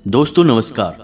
दोस्तों नमस्कार।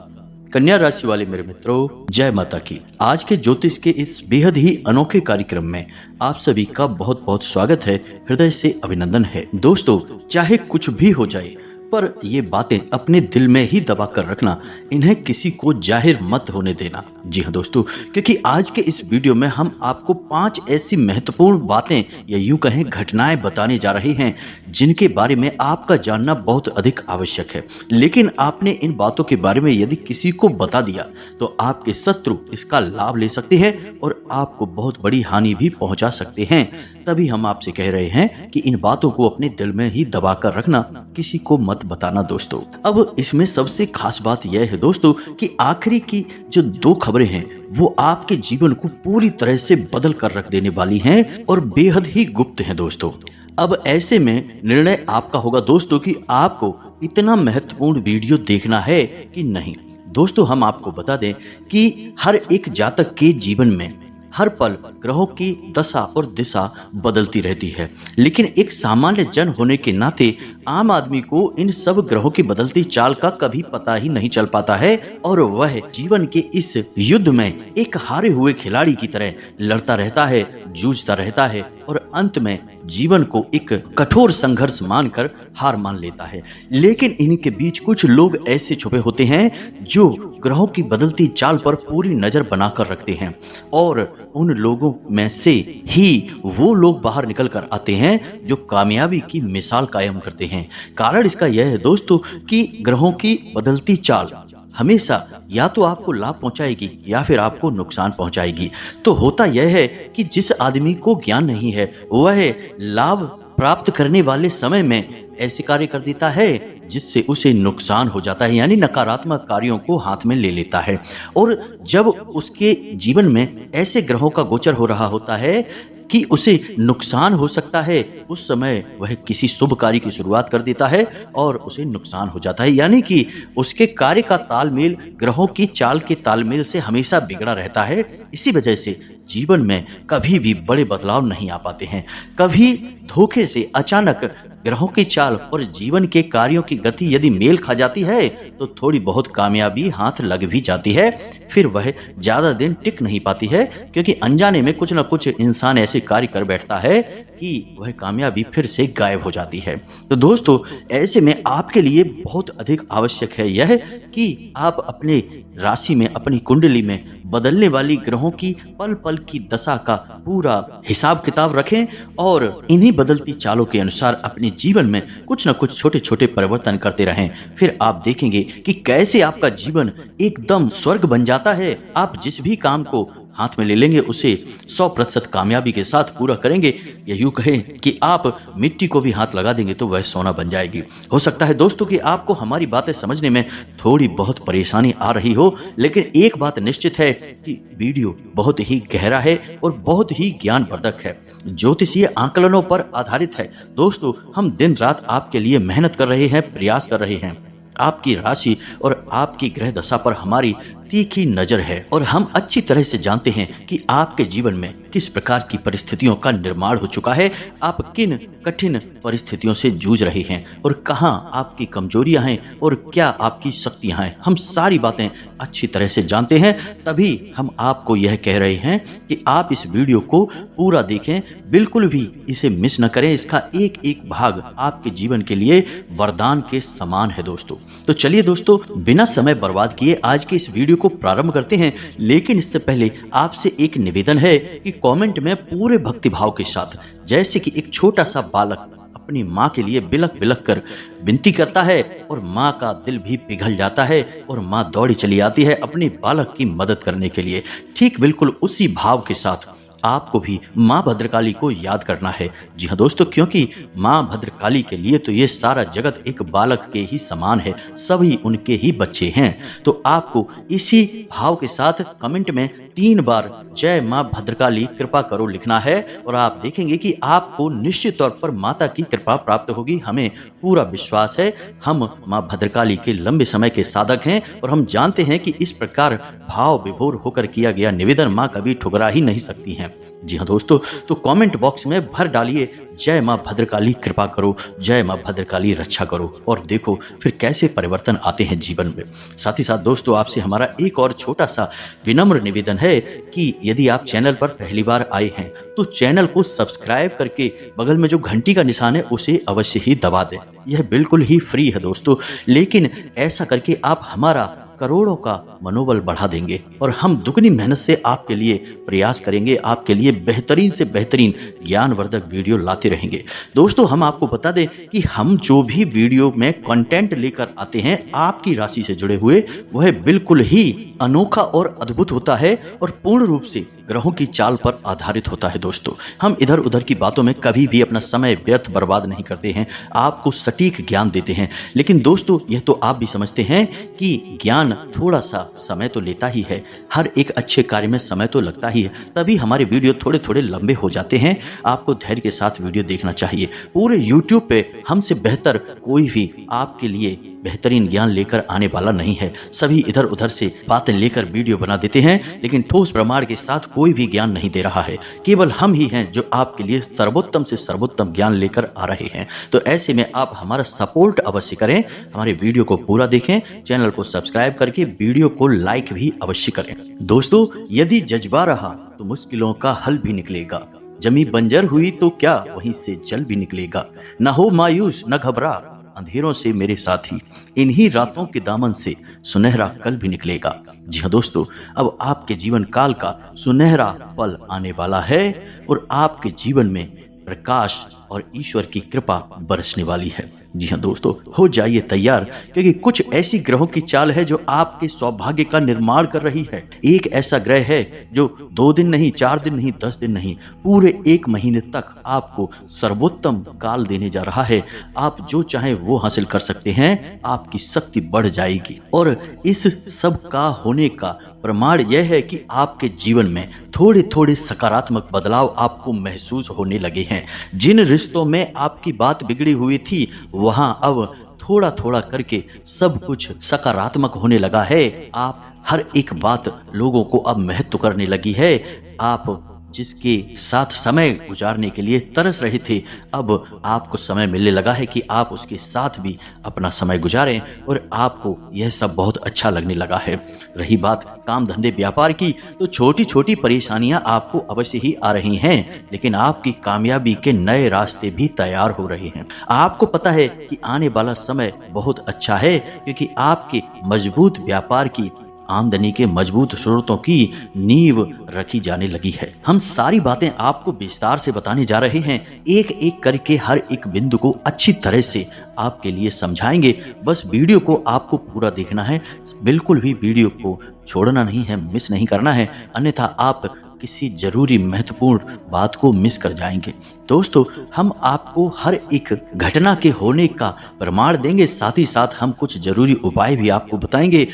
कन्या राशि वाले मेरे मित्रों, जय माता की। आज के ज्योतिष के इस बेहद ही अनोखे कार्यक्रम में आप सभी का बहुत बहुत स्वागत है, हृदय से अभिनंदन है। दोस्तों, चाहे कुछ भी हो जाए पर ये बातें अपने दिल में ही दबा कर रखना, इन्हें किसी को जाहिर मत होने देना। जी हाँ दोस्तों, क्योंकि आज के इस वीडियो में हम आपको 5 ऐसी महत्वपूर्ण बातें या यूं कहें घटनाएं बताने जा रहे हैं जिनके बारे में आपका जानना बहुत अधिक आवश्यक है। लेकिन आपने इन बातों के बारे में यदि किसी को बता दिया तो आपके शत्रु इसका लाभ ले सकते हैं और आपको बहुत बड़ी हानि भी पहुंचा सकते हैं। तभी हम आपसे कह रहे हैं कि इन बातों को अपने दिल में ही दबा कर रखना, किसी को मत बताना दोस्तों। अब इसमें सबसे खास बात यह है दोस्तों कि आखिरी की जो 2 खबरें हैं वो आपके जीवन को पूरी तरह से बदल कर रख देने वाली हैं और बेहद ही गुप्त हैं दोस्तों। अब ऐसे में निर्णय आपका होगा दोस्तों कि आपको इतना महत्वपूर्ण वीडियो देखना है कि नहीं। दोस्तों, हम आपको बता दें कि हर एक जातक के जीवन में हर पल ग्रहों की दशा और दिशा बदलती रहती है, लेकिन एक सामान्य जन होने के नाते आम आदमी को इन सब ग्रहों की बदलती चाल का कभी पता ही नहीं चल पाता है और वह जीवन के इस युद्ध में एक हारे हुए खिलाड़ी की तरह लड़ता रहता है, जूझता रहता है और अंत में जीवन को एक कठोर संघर्ष मानकर हार मान लेता है। लेकिन इनके बीच कुछ लोग ऐसे छुपे होते हैं जो ग्रहों की बदलती चाल पर पूरी नजर बनाकर रखते हैं और उन लोगों में से ही वो लोग बाहर निकल कर आते हैं जो कामयाबी की मिसाल कायम करते हैं। कारण इसका यह है दोस्तों कि ग्रहों की बदलती चाल हमेशा या तो आपको लाभ पहुंचाएगी या फिर आपको नुकसान पहुंचाएगी। तो होता यह है कि जिस आदमी को ज्ञान नहीं है वह लाभ प्राप्त करने वाले समय में ऐसे कार्य कर देता है जिससे उसे नुकसान हो जाता है, यानी नकारात्मक कार्यों को हाथ में ले लेता है। और जब उसके जीवन में ऐसे ग्रहों का गोचर हो रहा होता है कि उसे नुकसान हो सकता है, उस समय वह किसी शुभ कार्य की शुरुआत कर देता है और उसे नुकसान हो जाता है। यानी कि उसके कार्य का तालमेल ग्रहों की चाल के तालमेल से हमेशा बिगड़ा रहता है। इसी वजह से जीवन में कभी भी बड़े बदलाव नहीं आ पाते हैं। कभी धोखे से अचानक ग्रहों की चाल और जीवन के कार्यों की गति यदि मेल खा जाती है तो थोड़ी बहुत कामयाबी हाथ लग भी जाती है, फिर वह ज्यादा दिन टिक नहीं पाती है, क्योंकि अनजाने में कुछ न कुछ इंसान ऐसे कार्य कर बैठता है कि वह कामयाबी फिर से गायब हो जाती है। तो दोस्तों, ऐसे में आपके लिए बहुत अधिक आवश्यक है यह कि आप अपने राशि में, अपनी कुंडली में बदलने वाली ग्रहों की पल पल की दशा का पूरा हिसाब किताब रखें और इन्हीं बदलती चालों के अनुसार अपने जीवन में कुछ न कुछ छोटे छोटे परिवर्तन करते रहें। फिर आप देखेंगे कि कैसे आपका जीवन एकदम स्वर्ग बन जाता है। आप जिस भी काम को हाथ में ले लेंगे उसे 100% कामयाबी के साथ पूरा करेंगे। या यूं कहें कि आप मिट्टी को भी हाथ लगा देंगे तो वह सोना बन जाएगी। हो सकता है दोस्तों कि आपको हमारी बातें समझने में थोड़ी बहुत परेशानी आ रही हो, लेकिन एक बात निश्चित है कि वीडियो बहुत ही गहरा है और बहुत ही ज्ञानवर्धक है, ज्योतिषीय आकलनों पर आधारित है। दोस्तों, हम दिन रात आपके लिए मेहनत कर रहे हैं, प्रयास कर रहे हैं। आपकी राशि और आपकी ग्रह दशा पर हमारी तीखी नजर है और हम अच्छी तरह से जानते हैं कि आपके जीवन में किस प्रकार की परिस्थितियों का निर्माण हो चुका है, आप किन कठिन परिस्थितियों से जूझ रहे हैं और कहां आपकी कमजोरियां हैं और क्या आपकी शक्तियां हैं। हम सारी बातें अच्छी तरह से जानते हैं, तभी हम आपको यह कह रहे हैं कि आप इस वीडियो को पूरा देखें, बिल्कुल भी इसे मिस न करें। इसका एक एक भाग आपके जीवन के लिए वरदान के समान है दोस्तों। तो चलिए दोस्तों, बिना समय बर्बाद किए आज के इस वीडियो को प्रारंभ करते हैं। लेकिन इससे पहले आपसे एक निवेदन है कि कमेंट में पूरे भक्तिभाव के साथ, जैसे कि एक छोटा सा बालक अपनी माँ के लिए बिलख बिलख कर विनती करता है और माँ का दिल भी पिघल जाता है और माँ दौड़ी चली आती है अपने बालक की मदद करने के लिए, ठीक बिल्कुल उसी भाव के साथ आपको भी माँ भद्रकाली को याद करना है। जी हाँ दोस्तों, क्योंकि माँ भद्रकाली के लिए तो ये सारा जगत एक बालक के ही समान है, सभी उनके ही बच्चे हैं। तो आपको इसी भाव के साथ कमेंट में 3 बार जय माँ भद्रकाली कृपा करो लिखना है और आप देखेंगे कि आपको निश्चित तौर पर माता की कृपा प्राप्त होगी। हमें पूरा विश्वास है, हम माँ भद्रकाली के लंबे समय के साधक हैं और हम जानते हैं कि इस प्रकार भाव विभोर होकर किया गया निवेदन माँ कभी ठुकरा ही नहीं सकती हैं। हैं। जी हाँ दोस्तों, तो कमेंट बॉक्स में भर डालिए जय माँ भद्रकाली कृपा करो, जय माँ भद्रकाली रक्षा करो, और देखो फिर कैसे परिवर्तन आते हैं जीवन में। साथ ही साथ दोस्तों, आपसे हमारा एक और छोटा सा विनम्र निवेदन है कि यदि आप चैनल पर पहली बार आए हैं तो चैनल को सब्सक्राइब करके बगल में जो घंटी का निशान है उसे अवश्य ही दबा दें। यह बिल्कुल ही फ्री है दोस्तों, लेकिन ऐसा करके आप हमारा करोड़ों का मनोबल बढ़ा देंगे और हम दुगनी मेहनत से आपके लिए प्रयास करेंगे, आपके लिए बेहतरीन से बेहतरीन ज्ञानवर्धक वीडियो लाते रहेंगे। दोस्तों, हम आपको बता दें कि हम जो भी वीडियो में कंटेंट लेकर आते हैं आपकी राशि से जुड़े हुए, वह बिल्कुल ही अनोखा और अद्भुत होता है और पूर्ण रूप से ग्रहों की चाल पर आधारित होता है। दोस्तों, हम इधर उधर की बातों में कभी भी अपना समय व्यर्थ बर्बाद नहीं करते हैं, आपको सटीक ज्ञान देते हैं। लेकिन दोस्तों, यह तो आप भी समझते हैं कि ज्ञान थोड़ा सा समय तो लेता ही है, हर एक अच्छे कार्य में समय तो लगता ही है, तभी हमारे वीडियो थोड़े थोड़े लंबे हो जाते हैं। आपको धैर्य के साथ वीडियो देखना चाहिए। पूरे YouTube पे हमसे बेहतर कोई भी आपके लिए बेहतरीन ज्ञान लेकर आने वाला नहीं है। सभी इधर उधर से बातें लेकर वीडियो बना देते हैं, लेकिन ठोस प्रमाण के साथ कोई भी ज्ञान नहीं दे रहा है। केवल हम ही हैं जो आपके लिए सर्वोत्तम से सर्वोत्तम ज्ञान लेकर आ रहे हैं। तो ऐसे में आप हमारा सपोर्ट अवश्य करें, हमारे वीडियो को पूरा देखें, चैनल को सब्सक्राइब करके वीडियो को लाइक भी अवश्य करें। दोस्तों, यदि जज्बा रहा तो मुश्किलों का हल भी निकलेगा, जमी बंजर हुई तो क्या वहीं से जल भी निकलेगा। न हो मायूस न घबरा, अंधेरों से मेरे साथी, इन्हीं रातों के दामन से सुनहरा कल भी निकलेगा। जी हाँ दोस्तों, अब आपके जीवन काल का सुनहरा पल आने वाला है और आपके जीवन में प्रकाश और ईश्वर की कृपा बरसने वाली है। जी हाँ दोस्तों, हो जाइए तैयार, क्योंकि कुछ ऐसी ग्रहों की चाल है जो आपके सौभाग्य का निर्माण कर रही है। एक ऐसा ग्रह है जो 2 दिन नहीं, 4 दिन नहीं, 10 दिन नहीं, पूरे 1 महीने तक आपको सर्वोत्तम काल देने जा रहा है। आप जो चाहें वो हासिल कर सकते हैं, आपकी शक्ति बढ़ जाएगी। और इस सब का होने का प्रमाण यह है कि आपके जीवन में थोड़े थोड़े सकारात्मक बदलाव आपको महसूस होने लगे हैं। जिन रिश्तों में आपकी बात बिगड़ी हुई थी, वहां अब थोड़ा थोड़ा करके सब कुछ सकारात्मक होने लगा है। आप हर एक बात लोगों को अब महत्व करने लगी है। आप जिसके साथ समय गुजारने के लिए तरस रहे थे, अब आपको समय मिलने लगा है कि आप उसके साथ भी अपना समय गुजारें और आपको यह सब बहुत अच्छा लगने लगा है। रही बात काम धंधे व्यापार की, तो छोटी छोटी परेशानियां आपको अवश्य ही आ रही हैं, लेकिन आपकी कामयाबी के नए रास्ते भी तैयार हो रहे हैं। आपको पता है कि आने वाला समय बहुत अच्छा है, क्योंकि आपके मजबूत व्यापार की आमदनी के मजबूत स्रोतों की नींव रखी जाने लगी है। हम सारी बातें आपको विस्तार से बताने जा रहे हैं, एक एक करके हर एक बिंदु को अच्छी तरह से आपके लिए समझाएंगे। बस वीडियो को आपको पूरा देखना है, बिल्कुल भी वीडियो को छोड़ना नहीं है, मिस नहीं करना है, अन्यथा आप किसी जरूरी महत्वपूर्ण बात को मिस कर जाएंगे। दोस्तों, हम आपको हर एक घटना के होने का प्रमाण देंगे, साथ ही साथ हम कुछ जरूरी उपाय भी आपको बताएंगे।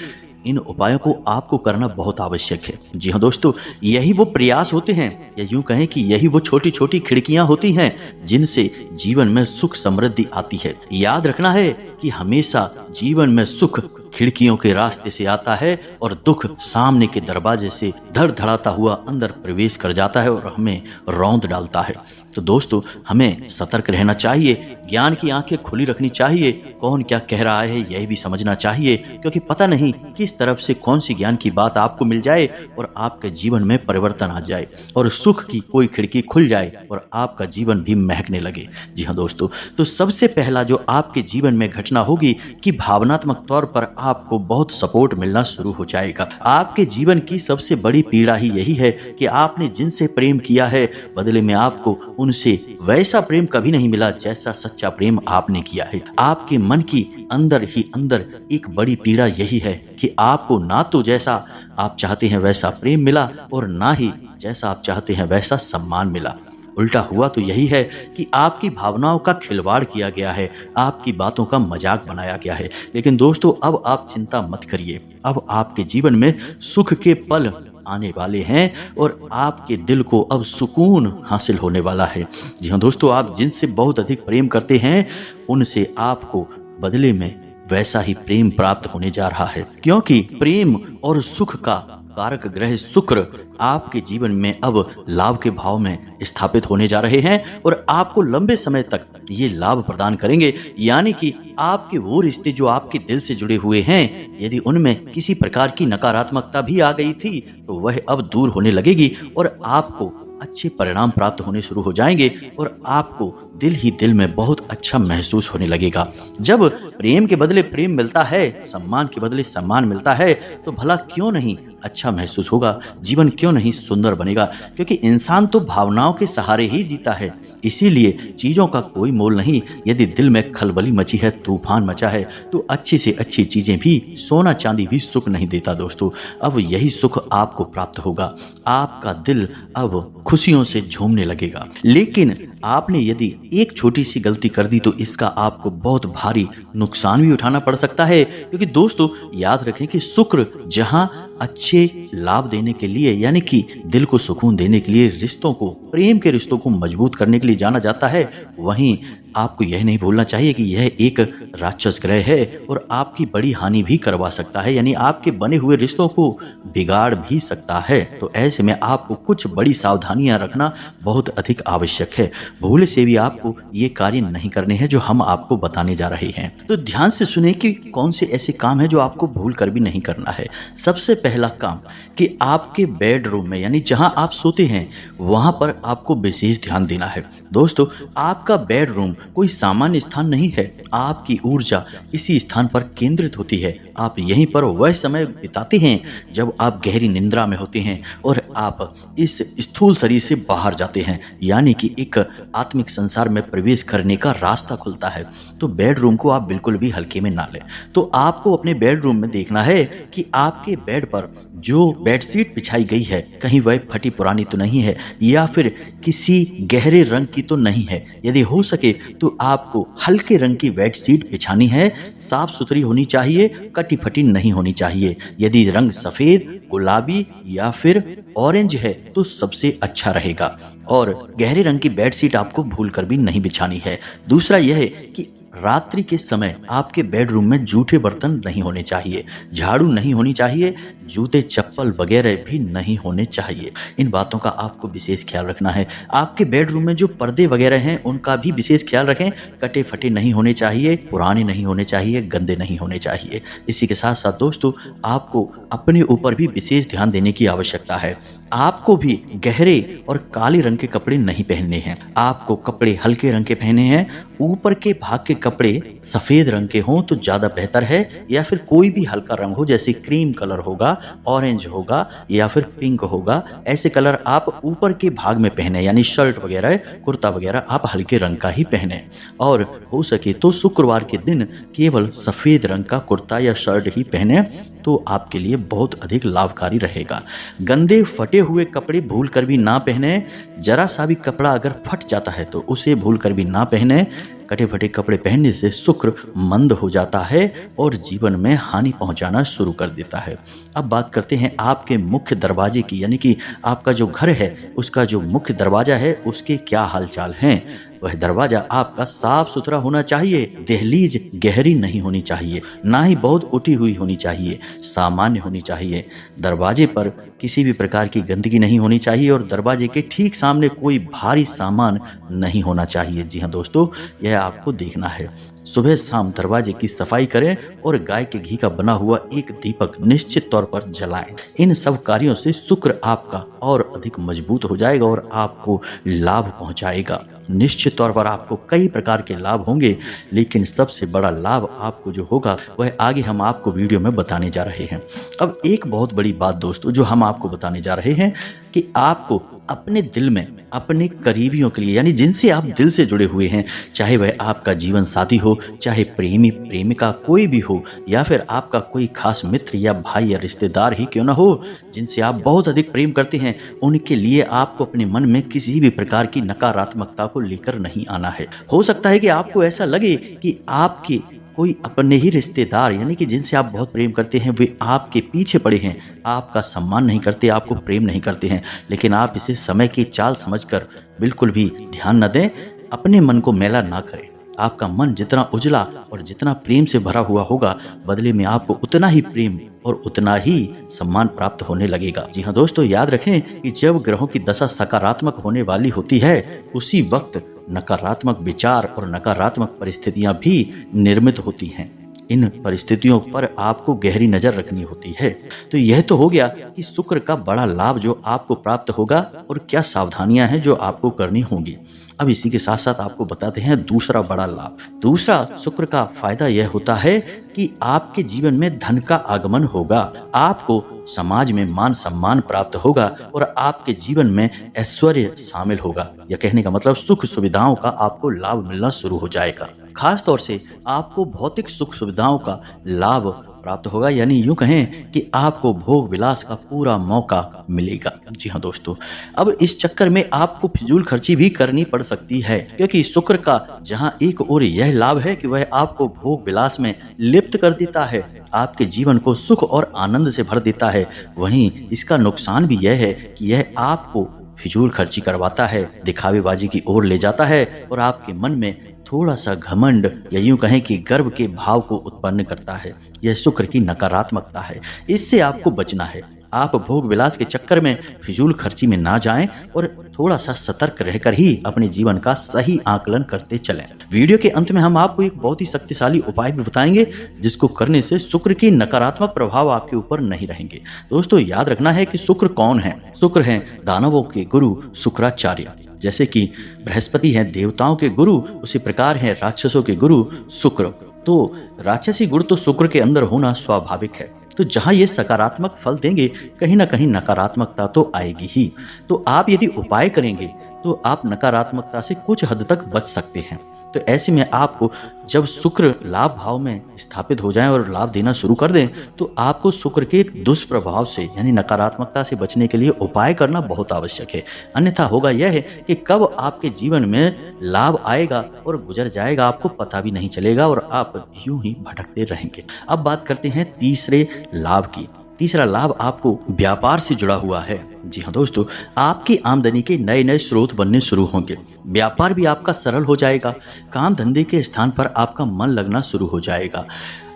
इन उपायों को आपको करना बहुत आवश्यक है। जी हाँ दोस्तों, यही वो प्रयास होते हैं, या यूं कहें कि यही वो छोटी छोटी खिड़कियां होती हैं जिनसे जीवन में सुख समृद्धि आती है। याद रखना है कि हमेशा जीवन में सुख खिड़कियों के रास्ते से आता है और दुख सामने के दरवाजे से धड़धड़ाता हुआ अंदर प्रवेश कर जाता है और हमें रौंद डालता है। तो दोस्तों, हमें सतर्क रहना चाहिए, ज्ञान की आंखें खुली रखनी चाहिए, कौन क्या कह रहा है यह भी समझना चाहिए, क्योंकि पता नहीं किस तरफ से कौन सी ज्ञान की बात आपको मिल जाए और आपके जीवन में परिवर्तन आ जाए और सुख की कोई खिड़की खुल जाए और आपका जीवन भी महकने लगे। जी हाँ दोस्तों, तो सबसे पहला जो आपके जीवन में घटना होगी कि भावनात्मक तौर पर आपको बहुत सपोर्ट मिलना शुरू हो जाएगा। आपके जीवन की सबसे बड़ी पीड़ा ही यही है कि आपने जिनसे प्रेम किया है, बदले में आपको उनसे वैसा प्रेम कभी नहीं मिला जैसा सच्चा प्रेम आपने किया है। आपके मन की अंदर ही अंदर एक बड़ी पीड़ा यही है कि आपको ना तो जैसा आप चाहते हैं वैसा प्रेम मिला और ना ही जैसा आप चाहते हैं वैसा सम्मान मिला। उल्टा हुआ तो यही है कि आपकी भावनाओं का खिलवाड़ किया गया है, आपकी बातों का मजाक बनाया गया है। लेकिन दोस्तों, अब आप चिंता मत करिए, अब आपके जीवन में सुख के पल आने वाले हैं और आपके दिल को अब सुकून हासिल होने वाला है। जी हाँ दोस्तों, आप जिनसे बहुत अधिक प्रेम करते हैं उनसे आपको बदले में वैसा ही प्रेम प्राप्त होने जा रहा है, क्योंकि प्रेम और सुख का कारक ग्रह शुक्र आपके जीवन में अब लाभ के भाव में स्थापित होने जा रहे हैं और आपको लंबे समय तक ये लाभ प्रदान करेंगे। यानी कि आपके वो रिश्ते जो आपके दिल से जुड़े हुए हैं, यदि उनमें किसी प्रकार की नकारात्मकता भी आ गई थी तो वह अब दूर होने लगेगी और आपको अच्छे परिणाम प्राप्त होने शुरू हो जाएंगे और आपको दिल ही दिल में बहुत अच्छा महसूस होने लगेगा। जब प्रेम के बदले प्रेम मिलता है, सम्मान के बदले सम्मान मिलता है, तो भला क्यों नहीं अच्छा महसूस होगा, जीवन क्यों नहीं सुंदर बनेगा। क्योंकि इंसान तो भावनाओं के सहारे ही जीता है, इसीलिए चीज़ों का कोई मोल नहीं। यदि दिल में खलबली मची है, तूफान मचा है, तो अच्छी से अच्छी चीज़ें भी, सोना चांदी भी सुख नहीं देता दोस्तों। अब यही सुख आपको प्राप्त होगा, आपका दिल अब खुशियों से झूमने लगेगा। लेकिन आपने यदि एक छोटी सी गलती कर दी तो इसका आपको बहुत भारी नुकसान भी उठाना पड़ सकता है। क्योंकि दोस्तों याद रखें कि शुक्र जहां अच्छे लाभ देने के लिए, यानी कि दिल को सुकून देने के लिए, रिश्तों को, प्रेम के रिश्तों को मजबूत करने के लिए जाना जाता है, वहीं आपको यह नहीं भूलना चाहिए कि यह एक राक्षस ग्रह है और आपकी बड़ी हानि भी करवा सकता है, यानी आपके बने हुए रिश्तों को बिगाड़ भी सकता है। तो ऐसे में आपको कुछ बड़ी सावधानियां रखना बहुत अधिक आवश्यक है। भूल से भी आपको ये कार्य नहीं करने हैं जो हम आपको बताने जा रहे हैं। तो ध्यान से सुने कि कौन से ऐसे काम है जो आपको भूल कर भी नहीं करना है। सबसे पहला काम कि आपके बेडरूम में, यानी जहां आप सोते हैं, वहां पर आपको विशेष ध्यान देना है। दोस्तों आपका बेडरूम कोई सामान्य स्थान नहीं है, आपकी ऊर्जा इसी स्थान पर केंद्रित होती है। आप यहीं पर वह समय बिताते हैं जब आप गहरी निंद्रा में होते हैं और आप इस स्थूल शरीर से बाहर जाते हैं, यानी कि एक आत्मिक संसार में प्रवेश करने का रास्ता खुलता है। तो बेडरूम को आप बिल्कुल भी हल्के में ना लें। तो आपको अपने बेडरूम में देखना है कि आपके बेड पर जो बेडशीट बिछाई गई है, कहीं वह फटी पुरानी तो नहीं है या फिर किसी गहरे रंग की तो नहीं है। यदि हो सके तो आपको हल्के रंग की बेडशीट बिछानी है, साफ सुथरी होनी चाहिए, कटी फटी नहीं होनी चाहिए। यदि रंग सफेद, गुलाबी या फिर ऑरेंज है तो सबसे अच्छा रहेगा। और गहरे रंग की बेडशीट आपको भूलकर भी नहीं बिछानी है। दूसरा यह है कि रात्रि के समय आपके बेडरूम में जूठे बर्तन नहीं होने चाहिए, झाड़ू नहीं होनी चाहिए, जूते चप्पल वगैरह भी नहीं होने चाहिए। इन बातों का आपको विशेष ख्याल रखना है। आपके बेडरूम में जो पर्दे वगैरह हैं उनका भी विशेष ख्याल रखें। कटे फटे नहीं होने चाहिए, पुराने नहीं होने चाहिए, गंदे नहीं होने चाहिए। इसी के साथ साथ दोस्तों आपको अपने ऊपर भी विशेष ध्यान देने की आवश्यकता है। आपको भी गहरे और काले रंग के कपड़े नहीं पहनने हैं। आपको कपड़े हल्के रंग के पहने हैं। ऊपर के भाग के कपड़े सफेद रंग के हों तो ज्यादा बेहतर है, या फिर कोई भी हल्का रंग हो, जैसे क्रीम कलर होगा, ऑरेंज होगा या फिर पिंक होगा। ऐसे कलर आप ऊपर के भाग में पहने, यानी शर्ट वगैरह, कुर्ता वगैरह आप हल्के रंग का ही पहने। और हो सके तो शुक्रवार के दिन केवल सफेद रंग का कुर्ता या शर्ट ही पहने तो आपके लिए बहुत अधिक लाभकारी रहेगा। गंदे फटे हुए कपड़े भूल कर भी ना पहने। जरा सा भी कपड़ा अगर फट जाता है तो उसे भूल कर भी ना पहने। कटे फटे कपड़े पहनने से शुक्र मंद हो जाता है और जीवन में हानि पहुंचाना शुरू कर देता है। अब बात करते हैं आपके मुख्य दरवाजे की, यानी कि आपका जो घर है उसका जो मुख्य दरवाजा है उसके क्या हालचाल हैं। वह दरवाजा आपका साफ सुथरा होना चाहिए। दहलीज गहरी नहीं होनी चाहिए, ना ही बहुत उठी हुई होनी चाहिए, सामान्य होनी चाहिए। दरवाजे पर किसी भी प्रकार की गंदगी नहीं होनी चाहिए और दरवाजे के ठीक सामने कोई भारी सामान नहीं होना चाहिए। जी हाँ दोस्तों, यह आपको देखना है। सुबह शाम दरवाजे की सफाई करें और गाय के घी का बना हुआ एक दीपक निश्चित तौर पर जलाएं। इन सब कार्यों से शुक्र आपका और अधिक मजबूत हो जाएगा और आपको लाभ पहुंचाएगा। निश्चित तौर पर आपको कई प्रकार के लाभ होंगे, लेकिन सबसे बड़ा लाभ आपको जो होगा वह आगे हम आपको वीडियो में बताने जा रहे हैं। अब एक बहुत बड़ी बात दोस्तों जो हम आपको बताने जा रहे हैं कि आपको अपने दिल में अपने करीबियों के लिए, यानी जिनसे आप दिल से जुड़े हुए हैं, चाहे वह आपका जीवन साथी हो, चाहे प्रेमी प्रेमिका कोई भी हो, या फिर आपका कोई खास मित्र या भाई या रिश्तेदार ही क्यों ना हो, जिनसे आप बहुत अधिक प्रेम करते हैं, उनके लिए आपको अपने मन में किसी भी प्रकार की नकारात्मकता को लेकर नहीं आना है। हो सकता है कि आपको ऐसा लगे कि आपके कोई अपने ही रिश्तेदार, यानी कि जिनसे आप बहुत प्रेम करते हैं, वे आपके पीछे पड़े हैं, आपका सम्मान नहीं करते, आपको प्रेम नहीं करते हैं। लेकिन आप इसे समय की चाल समझकर बिल्कुल भी ध्यान न दें, अपने मन को मैला ना करें। आपका मन जितना उजला और जितना प्रेम से भरा हुआ होगा, बदले में आपको उतना ही प्रेम और उतना ही सम्मान प्राप्त होने लगेगा। जी हाँ दोस्तों, याद रखें कि जब ग्रहों की दशा सकारात्मक होने वाली होती है उसी वक्त नकारात्मक विचार और नकारात्मक परिस्थितियां भी निर्मित होती हैं। इन परिस्थितियों पर आपको गहरी नजर रखनी होती है। तो यह तो हो गया कि शुक्र का बड़ा लाभ जो आपको प्राप्त होगा और क्या सावधानियां हैं जो आपको करनी होंगी। अब इसी के साथ साथ आपको बताते हैं दूसरा बड़ा लाभ। दूसरा शुक्र का फायदा यह होता है कि आपके जीवन में धन का आगमन होगा, आपको समाज में मान सम्मान प्राप्त होगा और आपके जीवन में ऐश्वर्य शामिल होगा। यह कहने का मतलब सुख सुविधाओं का आपको लाभ मिलना शुरू हो जाएगा। खास तौर से आपको भौतिक सुख सुविधाओं का लाभ प्राप्त होगा, यानी यूं कहें कि आपको भोग विलास का पूरा मौका मिलेगा। जी हाँ दोस्तों, अब इस चक्कर में आपको फिजूल खर्ची भी करनी पड़ सकती है, क्योंकि शुक्र का जहां एक ओर यह लाभ है कि वह आपको भोग विलास में लिप्त कर देता है, आपके जीवन को सुख और आनंद से भर देता है, वहीं इसका नुकसान भी यह है कि यह आपको फिजूल खर्ची करवाता है, दिखावेबाजी की ओर ले जाता है और आपके मन में थोड़ा सा घमंड या यूं कहें कि गर्व के भाव को उत्पन्न करता है। यह शुक्र की नकारात्मकता है, इससे आपको बचना है। आप भोग विलास के चक्कर में फिजूल खर्ची में ना जाएं और थोड़ा सा सतर्क रहकर ही अपने जीवन का सही आकलन करते चलें। वीडियो के अंत में हम आपको एक बहुत ही शक्तिशाली उपाय भी बताएंगे जिसको करने से शुक्र की नकारात्मक प्रभाव आपके ऊपर नहीं रहेंगे। दोस्तों याद रखना है कि शुक्र कौन है। शुक्र है दानवों के गुरु शुक्राचार्य। जैसे कि बृहस्पति हैं देवताओं के गुरु, उसी प्रकार हैं राक्षसों के गुरु शुक्र। तो राक्षसी गुण तो शुक्र के अंदर होना स्वाभाविक है। तो जहां ये सकारात्मक फल देंगे कहीं ना कहीं नकारात्मकता तो आएगी ही। तो आप यदि उपाय करेंगे तो आप नकारात्मकता से कुछ हद तक बच सकते हैं। तो ऐसे में आपको जब शुक्र लाभ भाव में स्थापित हो जाएं और लाभ देना शुरू कर दें तो आपको शुक्र के एक दुष्प्रभाव से यानी नकारात्मकता से बचने के लिए उपाय करना बहुत आवश्यक है। अन्यथा होगा यह है कि कब आपके जीवन में लाभ आएगा और गुजर जाएगा आपको पता भी नहीं चलेगा और आप यूं ही भटकते रहेंगे। अब बात करते हैं तीसरे लाभ की। तीसरा लाभ आपको व्यापार से जुड़ा हुआ है। जी हाँ दोस्तों, आपकी आमदनी के नए नए स्रोत बनने शुरू होंगे, व्यापार भी आपका सरल हो जाएगा, काम धंधे के स्थान पर आपका मन लगना शुरू हो जाएगा,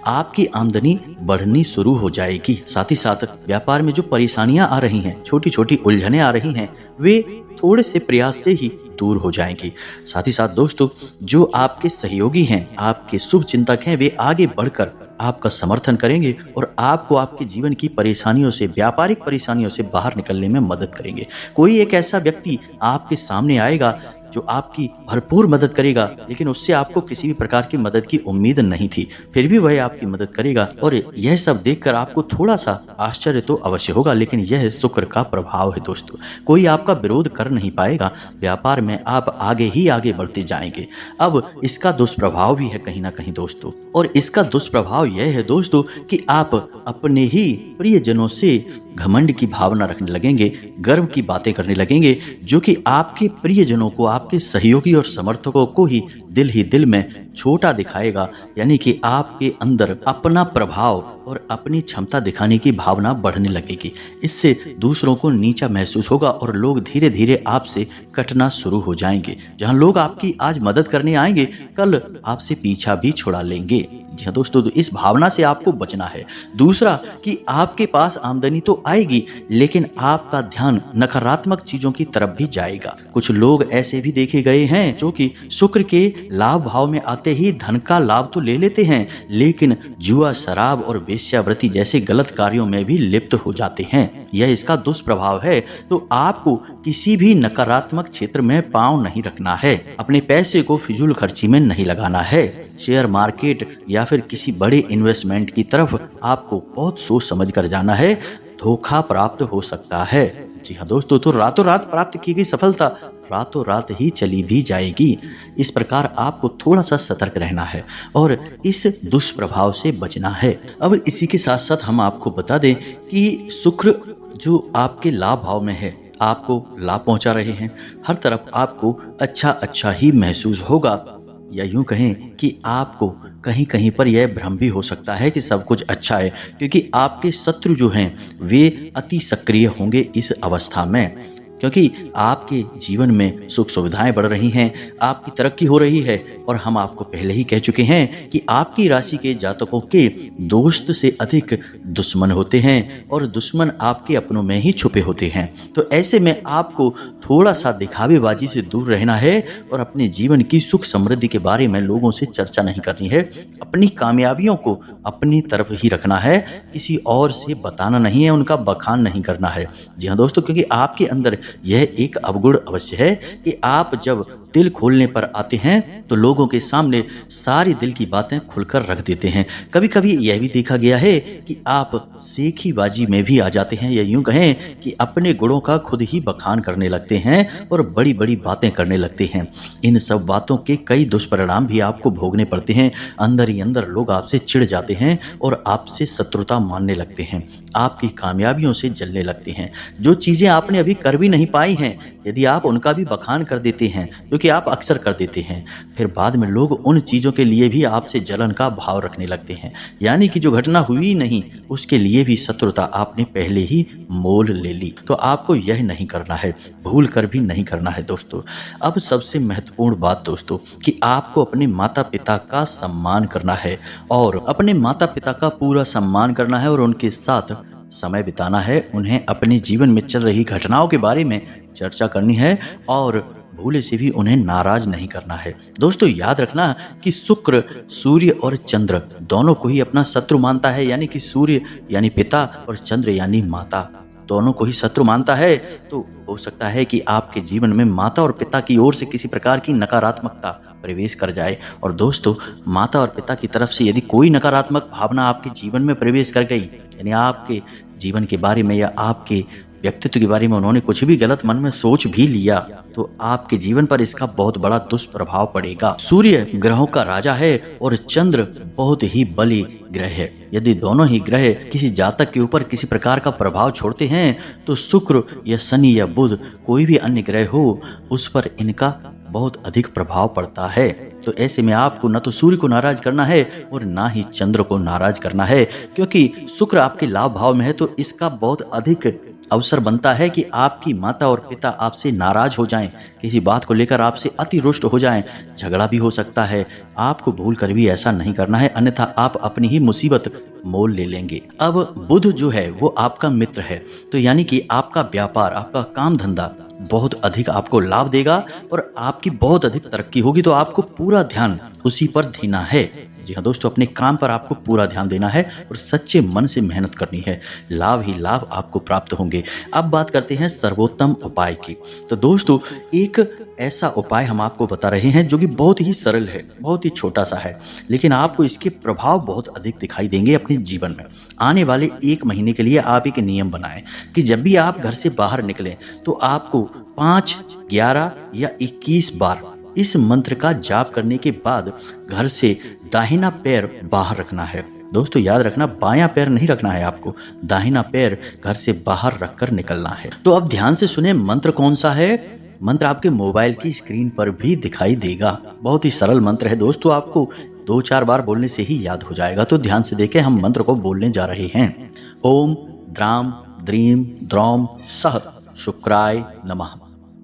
आपकी आमदनी बढ़नी शुरू हो जाएगी। साथ ही साथ व्यापार में जो परेशानियां आ रही हैं, छोटी छोटी उलझनें आ रही हैं, वे थोड़े से प्रयास से ही दूर हो जाएंगी। साथ ही साथ दोस्तों, जो आपके सहयोगी हैं, आपके शुभ चिंतक हैं, वे आगे बढ़कर आपका समर्थन करेंगे और आपको आपके जीवन की परेशानियों से, व्यापारिक परेशानियों से बाहर निकलने में मदद करेंगे। कोई एक ऐसा व्यक्ति आपके सामने आएगा जो आपकी भरपूर मदद करेगा, लेकिन उससे आपको किसी भी प्रकार की मदद की उम्मीद नहीं थी, फिर भी वह आपकी मदद करेगा और यह सब देखकर आपको थोड़ा सा आश्चर्य तो अवश्य होगा, लेकिन यह शुक्र का प्रभाव है दोस्तों। कोई आपका विरोध कर नहीं पाएगा, व्यापार में आप आगे ही आगे बढ़ते जाएंगे। अब इसका दुष्प्रभाव भी है कहीं ना कहीं दोस्तों, और इसका दुष्प्रभाव यह है दोस्तों कि आप अपने ही प्रियजनों से घमंड की भावना रखने लगेंगे, गर्व की बातें करने लगेंगे, जो कि आपके प्रियजनों को, आपके सहयोगी और समर्थकों को ही दिल में छोटा दिखाएगा। यानी कि आपके अंदर अपना प्रभाव और अपनी क्षमता दिखाने की भावना बढ़ने लगेगी। इससे दूसरों को नीचा महसूस होगा और लोग धीरे धीरे आपसे कटना शुरू हो जाएंगे। जहां लोग आपकी आज मदद करने आएंगे, कल आपसे पीछा भी छुड़ा लेंगे। जी हाँ दोस्तों, तो इस भावना से आपको बचना है। दूसरा कि आपके पास आमदनी तो आएगी, लेकिन आपका ध्यान नकारात्मक चीजों की तरफ भी जाएगा। कुछ लोग ऐसे भी देखे गए हैं जो कि शुक्र के लाभ भाव में आते ही धन का लाभ तो ले लेते हैं, लेकिन जुआ, शराब और वेश्यावृत्ति जैसे गलत कार्यों में भी लिप्त हो जाते हैं। यह इसका दुष्प्रभाव है। तो आपको किसी भी नकारात्मक क्षेत्र में पांव नहीं रखना है, अपने पैसे को फिजूल खर्ची में नहीं लगाना है। शेयर मार्केट या फिर किसी बड़े इन्वेस्टमेंट की तरफ आपको बहुत सोच समझ कर जाना है, धोखा प्राप्त हो सकता है। जी हाँ दोस्तों, तो रातों रात प्राप्त की गई सफलता रातों रात ही चली भी जाएगी। इस प्रकार आपको थोड़ा सा सतर्क रहना है और इस दुष्प्रभाव से बचना है। अब इसी के साथ साथ हम आपको बता दें कि शुक्र जो आपके लाभ भाव में है, आपको लाभ पहुंचा रहे हैं, हर तरफ आपको अच्छा ही महसूस होगा, या यूं कहें कि आपको कहीं कहीं पर यह भ्रम भी हो सकता है कि सब कुछ अच्छा है, क्योंकि आपके शत्रु जो हैं वे अति सक्रिय होंगे इस अवस्था में। क्योंकि आपके जीवन में सुख सुविधाएं बढ़ रही हैं, आपकी तरक्की हो रही है। और हम आपको पहले ही कह चुके हैं कि आपकी राशि के जातकों के दोस्त से अधिक दुश्मन होते हैं और दुश्मन आपके अपनों में ही छुपे होते हैं। तो ऐसे में आपको थोड़ा सा दिखावेबाजी से दूर रहना है और अपने जीवन की सुख समृद्धि के बारे में लोगों से चर्चा नहीं करनी है। अपनी कामयाबियों को अपनी तरफ ही रखना है, किसी और से बताना नहीं है, उनका बखान नहीं करना है। जी हाँ दोस्तों, क्योंकि आपके अंदर यह एक अवगुण अवश्य है कि आप जब दिल खोलने पर आते हैं तो लोगों के सामने सारी दिल की बातें खुलकर रख देते हैं। कभी कभी यह भी देखा गया है कि आप सेखीबाजी में भी आ जाते हैं, या यूं कहें कि अपने गुणों का खुद ही बखान करने लगते हैं और बड़ी बड़ी बातें करने लगते हैं। इन सब बातों के कई दुष्परिणाम भी आपको भोगने पड़ते हैं। अंदर ही अंदर लोग आपसे चिढ़ जाते हैं और आपसे शत्रुता मानने लगते हैं, आपकी कामयाबियों से जलने लगते हैं। जो चीज़ें आपने अभी कर भी नहीं पाई हैं, यदि आप उनका भी बखान कर देते हैं, क्योंकि आप अक्सर कर देते हैं, फिर बाद में लोग उन चीज़ों के लिए भी आपसे जलन का भाव रखने लगते हैं। यानी कि जो घटना हुई नहीं उसके लिए भी शत्रुता आपने पहले ही मोल ले ली। तो आपको यह नहीं करना है, भूल कर भी नहीं करना है दोस्तों। अब सबसे महत्वपूर्ण बात दोस्तों कि आपको अपने माता पिता का सम्मान करना है और अपने माता पिता का पूरा सम्मान करना है और उनके साथ समय बिताना है। उन्हें अपने जीवन में चल रही घटनाओं के बारे में चर्चा करनी है और भूले से भी उन्हें नाराज नहीं करना है। दोस्तों याद रखना कि शुक्र, सूर्य और चंद्र दोनों को ही अपना शत्रु मानता है। यानी कि सूर्य यानी पिता और चंद्र यानी माता, दोनों को ही शत्रु मानता है। तो हो सकता है कि आपके जीवन में माता और पिता की ओर से किसी प्रकार की नकारात्मकता प्रवेश कर जाए। और दोस्तों, माता और पिता की तरफ से यदि कोई नकारात्मक भावना आपके जीवन में प्रवेश कर गई, यानी आपके जीवन के बारे में या आपके व्यक्तित्व के बारे में उन्होंने कुछ भी गलत मन में सोच भी लिया, तो आपके जीवन पर इसका बहुत बड़ा दुष्प्रभाव पड़ेगा। सूर्य ग्रहों का राजा है और चंद्र बहुत ही बली ग्रह है। यदि दोनों ही ग्रह किसी जातक के ऊपर किसी प्रकार का प्रभाव छोड़ते हैं, तो शुक्र या शनि या बुध कोई भी अन्य ग्रह हो, उस पर इनका बहुत अधिक प्रभाव पड़ता है। तो ऐसे में आपको न तो सूर्य को नाराज करना है और ना ही चंद्र को नाराज करना है, क्योंकि शुक्र आपके लाभ भाव में है। तो इसका बहुत अधिक अवसर बनता है कि आपकी माता और पिता आपसे नाराज हो जाएं, किसी बात को लेकर आपसे अति रुष्ट हो जाएं, झगड़ा भी हो सकता है। आपको भूल कर भी ऐसा नहीं करना है, अन्यथा आप अपनी ही मुसीबत मोल ले लेंगे। अब बुध जो है वो आपका मित्र है, तो यानी कि आपका व्यापार, आपका काम धंधा बहुत अधिक आपको लाभ देगा और आपकी बहुत अधिक तरक्की होगी। तो आपको पूरा ध्यान उसी पर देना है। जी हाँ दोस्तों, अपने काम पर आपको पूरा ध्यान देना है और सच्चे मन से मेहनत करनी है, लाभ ही लाभ आपको प्राप्त होंगे। अब बात करते हैं सर्वोत्तम उपाय की। तो दोस्तों, एक ऐसा उपाय हम आपको बता रहे हैं जो कि बहुत ही सरल है, बहुत ही छोटा सा है, लेकिन आपको इसके प्रभाव बहुत अधिक दिखाई देंगे अपने जीवन में। आने वाले 1 महीने के लिए आप एक नियम बनाएं कि जब भी आप घर से बाहर निकलें तो आपको 5, 11 या 21 बार इस मंत्र का जाप करने के बाद घर से दाहिना पैर बाहर रखना है। दोस्तों याद रखना, बायां पैर नहीं रखना है आपको, दाहिना पैर घर से बाहर रखकर निकलना है। तो अब ध्यान से सुने, मंत्र कौन सा है। मंत्र आपके मोबाइल की स्क्रीन पर भी दिखाई देगा। बहुत ही सरल मंत्र है दोस्तों, आपको 2-4 बार बोलने से ही याद हो जाएगा। तो ध्यान से देखें, हम मंत्र को बोलने जा रहे हैं। ओम द्राम द्रीम द्रौम सह शुक्राय नमः।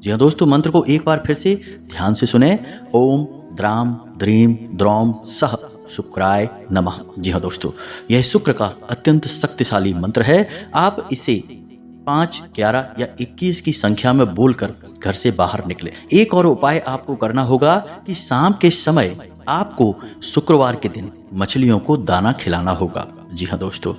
जी हाँ दोस्तों, मंत्र को एक बार फिर से ध्यान से सुने। ओम द्राम द्रीम द्रौम सह शुक्राय नमः। जी हाँ दोस्तों, यह शुक्र का अत्यंत शक्तिशाली मंत्र है। आप इसे 5, 11 या 21 की संख्या में बोलकर घर से बाहर निकले। एक और उपाय आपको करना होगा कि शाम के समय आपको शुक्रवार के दिन मछलियों को दाना खिलाना होगा। जी हाँ दोस्तों,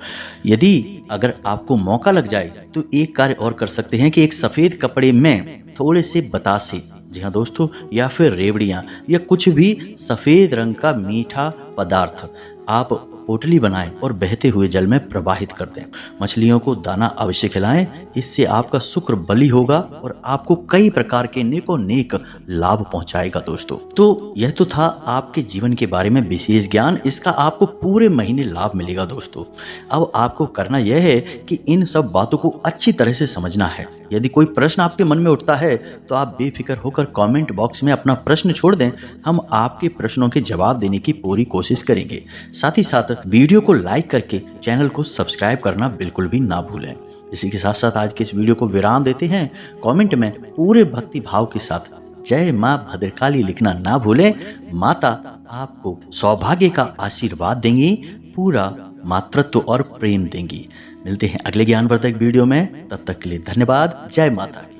यदि अगर आपको मौका लग जाए तो एक कार्य और कर सकते हैं कि एक सफेद कपड़े में थोड़े से बतासे, जी हाँ दोस्तों, या फिर रेवड़ियाँ या कुछ भी सफेद रंग का मीठा पदार्थ आप पोटली बनाएं और बहते हुए जल में प्रवाहित कर दें। मछलियों को दाना अवश्य खिलाएं, इससे आपका शुक्र बली होगा और आपको कई प्रकार के नेको नेक लाभ पहुंचाएगा दोस्तों। तो यह तो था आपके जीवन के बारे में विशेष ज्ञान, इसका आपको पूरे महीने लाभ मिलेगा दोस्तों। अब आपको करना यह है कि इन सब बातों को अच्छी तरह से समझना है। यदि कोई प्रश्न आपके मन में उठता है तो आप बेफिक्र होकर कमेंट बॉक्स में अपना प्रश्न छोड़ दें, हम आपके प्रश्नों के जवाब देने की पूरी कोशिश करेंगे। साथ ही साथ वीडियो को लाइक करके चैनल को सब्सक्राइब करना बिल्कुल भी ना भूलें। इसी के साथ साथ आज के इस वीडियो को विराम देते हैं। कमेंट में पूरे भक्ति भाव के साथ जय माँ भद्रकाली लिखना ना भूलें। माता आपको सौभाग्य का आशीर्वाद देंगी, पूरा मातृत्व और प्रेम देंगी। मिलते हैं अगले ज्ञानवर्धक वीडियो में, तब तक के लिए धन्यवाद। जय माता की।